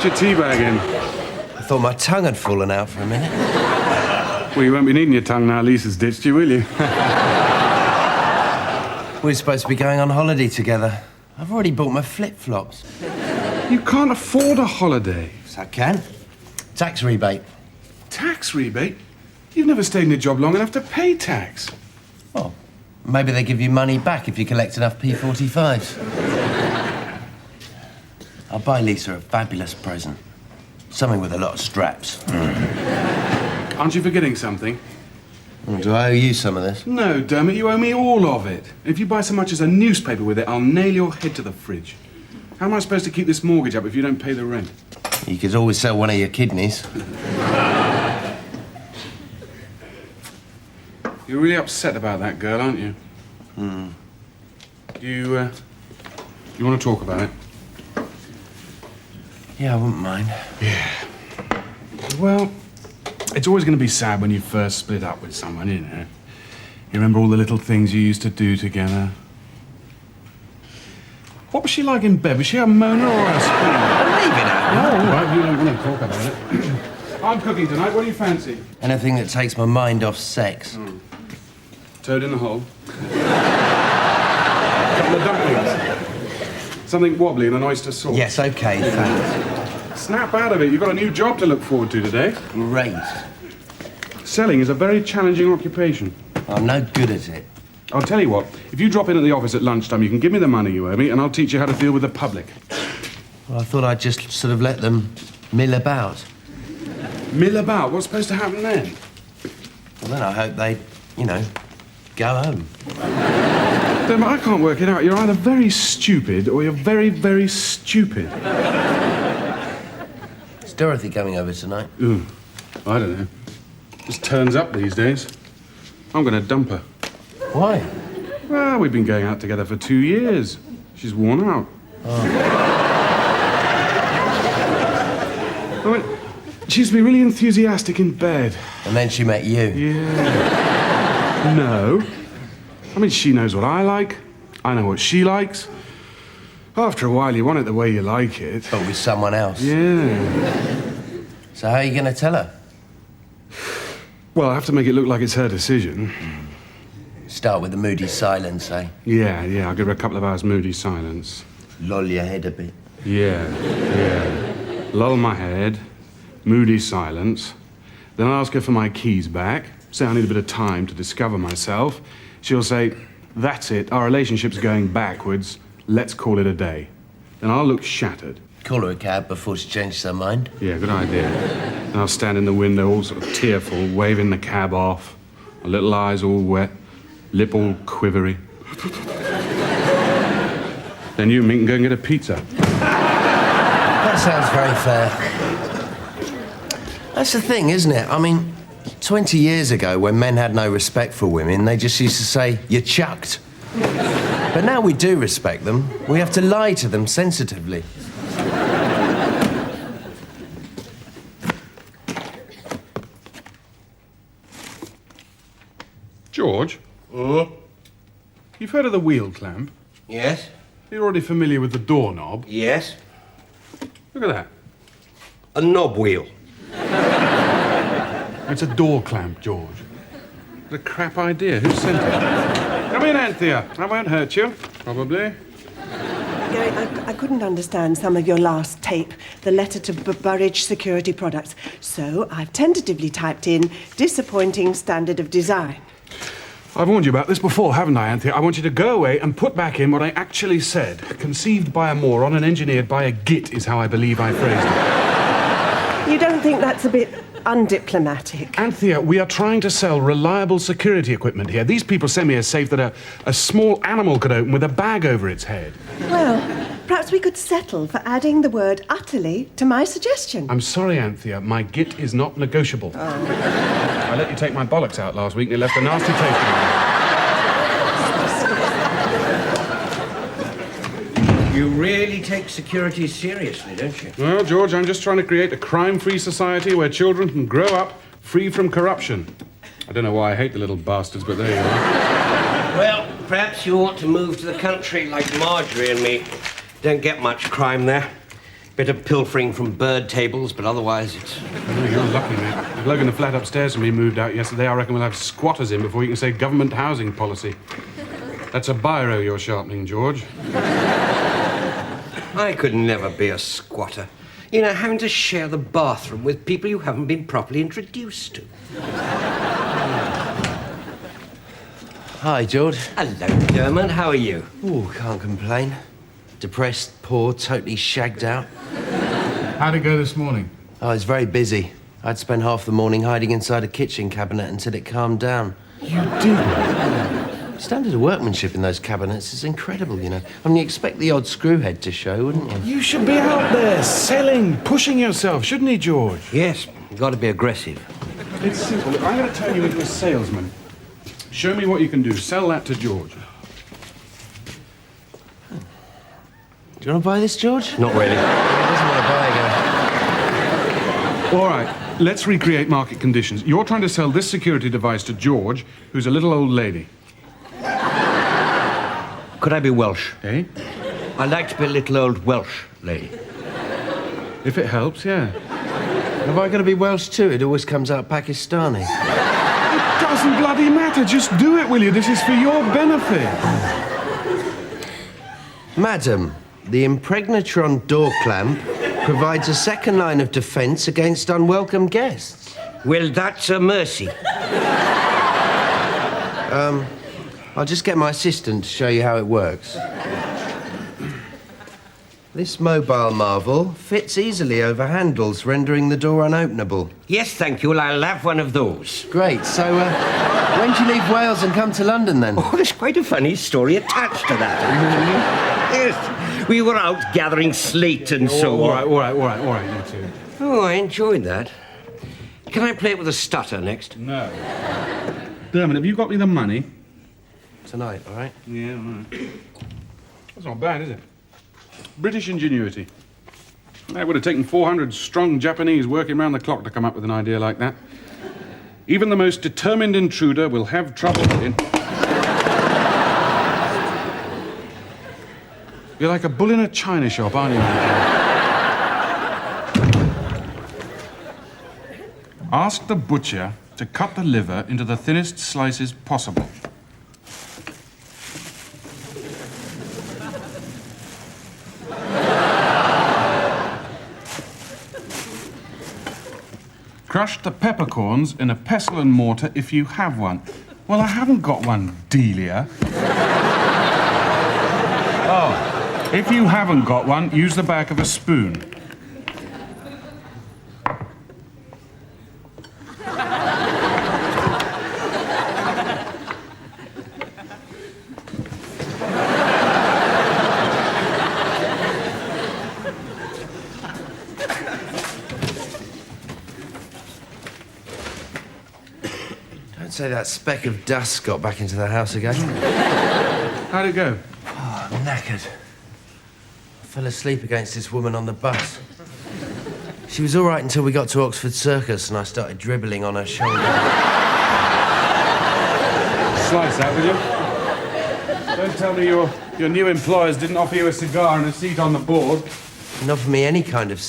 Put your tea bag in. I thought my tongue had fallen out for a minute. Well, you won't be needing your tongue now Lisa's ditched you, will you? We're supposed to be going on holiday together. I've already bought my flip-flops. You can't afford a holiday. Yes, I can. Tax rebate. Tax rebate? You've never stayed in a job long enough to pay tax. Well, maybe they give you money back if you collect enough P45s. I'll buy Lisa a fabulous present. Something with a lot of straps. Aren't you forgetting something? Do I owe you some of this? No, Dermot, you owe me all of it. If you buy so much as a newspaper with it, I'll nail your head to the fridge. How am I supposed to keep this mortgage up if you don't pay the rent? You could always sell one of your kidneys. You're really upset about that girl, aren't you? You want to talk about it? Yeah, I wouldn't mind. Yeah. Well, it's always going to be sad when you first split up with someone, isn't it? You remember all the little things you used to do together? What was she like in bed? Was she a moaner or a screamer? Leave it out. No, all right, you don't want to talk about it. I'm cooking tonight. What do you fancy? Anything that takes my mind off sex. Toad in the hole. Couple of dumplings. Something wobbly and an oyster sauce. Yes, OK, thanks. Snap out of it. You've got a new job to look forward to today. Great. Selling is a very challenging occupation. I'm no good at it. I'll tell you what, if you drop in at the office at lunchtime, you can give me the money you owe me, and I'll teach you how to deal with the public. Well, I thought I'd just sort of let them mill about. Mill about? What's supposed to happen then? Well, then I hope they, go home. Dermot, I can't work it out. You're either very stupid or you're very, very stupid. Is Dorothy coming over tonight? Ooh, I don't know. Just turns up these days. I'm going to dump her. Why? Well, we've been going out together for 2 years. She's worn out. Oh. I mean, she used to be really enthusiastic in bed. And then she met you. Yeah. No. I mean, she knows what I like. I know what she likes. After a while, you want it the way you like it. But with someone else. Yeah. So how are you going to tell her? Well, I have to make it look like it's her decision. Start with the moody silence, eh? Yeah, I'll give her a couple of hours moody silence. Lull your head a bit. Yeah. Lull my head, moody silence. Then I'll ask her for my keys back, say I need a bit of time to discover myself. She'll say, that's it, our relationship's going backwards, let's call it a day. Then I'll look shattered. Call her a cab before she changes her mind. Yeah, good idea. And I'll stand in the window all sort of tearful, waving the cab off, my little eyes all wet, lip all quivery. Then you and me can go and get a pizza. That sounds very fair. That's the thing, isn't it? I mean, 20 years ago, when men had no respect for women, they just used to say, you're chucked. But now we do respect them. We have to lie to them sensitively. George? You've heard of the wheel clamp? Yes? You're already familiar with the doorknob. Yes? Look at that. A knob wheel. It's a door clamp, George. What a crap idea. Who sent it? Come in, Anthea. I won't hurt you, probably. Gary, I couldn't understand some of your last tape, the letter to Burridge Security Products. So I've tentatively typed in disappointing standard of design. I've warned you about this before, haven't I, Anthea? I want you to go away and put back in what I actually said. Conceived by a moron and engineered by a git is how I believe I phrased it. You don't think that's a bit undiplomatic? Anthea, we are trying to sell reliable security equipment here. These people sent me a safe that a small animal could open with a bag over its head. Well, perhaps we could settle for adding the word utterly to my suggestion. I'm sorry, Anthea. My git is not negotiable. I let you take my bollocks out last week and it left a nasty taste in me. You really take security seriously, don't you? Well, George, I'm just trying to create a crime-free society where children can grow up free from corruption. I don't know why I hate the little bastards, but there you are. Well, perhaps you ought to move to the country like Marjorie and me. Don't get much crime there. Bit of pilfering from bird tables, but otherwise it's... Oh, you're lucky, mate. The bloke in the flat upstairs from me moved out yesterday. I reckon we'll have squatters in before you can say government housing policy. That's a biro you're sharpening, George. I could never be a squatter. You know, having to share the bathroom with people you haven't been properly introduced to. Hi, George. Hello, Dermott. How are you? Ooh, can't complain. Depressed, poor, totally shagged out. How'd it go this morning? I was very busy. I'd spent half the morning hiding inside a kitchen cabinet until it calmed down. You did? Standard of workmanship in those cabinets is incredible, you know. I mean, you expect the odd screwhead to show, wouldn't you? You should be out there, selling, pushing yourself, shouldn't he, George? Yes, you've got to be aggressive. It's simple. Look, I'm going to turn you into a salesman. Show me what you can do. Sell that to George. Do you want to buy this, George? Not really. He doesn't want to buy again. All right, let's recreate market conditions. You're trying to sell this security device to George, who's a little old lady. Could I be Welsh? Eh? I'd like to be a little old Welsh lady. If it helps, yeah. Have I got to be Welsh too? It always comes out Pakistani. It doesn't bloody matter. Just do it, will you? This is for your benefit. Madam, the impregnatron door clamp provides a second line of defence against unwelcome guests. Well, that's a mercy. I'll just get my assistant to show you how it works. This mobile marvel fits easily over handles, rendering the door unopenable. Yes, thank you. Well, I'll have one of those. Great. So, when do you leave Wales and come to London, then? Oh, there's quite a funny story attached to that. Yes, we were out gathering slate and so on. All right, you two. Oh, I enjoyed that. Can I play it with a stutter next? No. Dermott, have you got me the money? Tonight, all right? Yeah, all right. That's not bad, is it? British ingenuity. It would have taken 400 strong Japanese working round the clock to come up with an idea like that. Even the most determined intruder will have trouble in... You're like a bull in a china shop, aren't you? Ask the butcher to cut the liver into the thinnest slices possible. Crush the peppercorns in a pestle and mortar if you have one. Well, I haven't got one, Delia. Oh, if you haven't got one, use the back of a spoon. Don't say that speck of dust got back into the house again. How'd it go? Oh, I'm knackered. I fell asleep against this woman on the bus. She was all right until we got to Oxford Circus and I started dribbling on her shoulder. Slice that, will you? Don't tell me your new employers didn't offer you a cigar and a seat on the board. Didn't offer me any kind of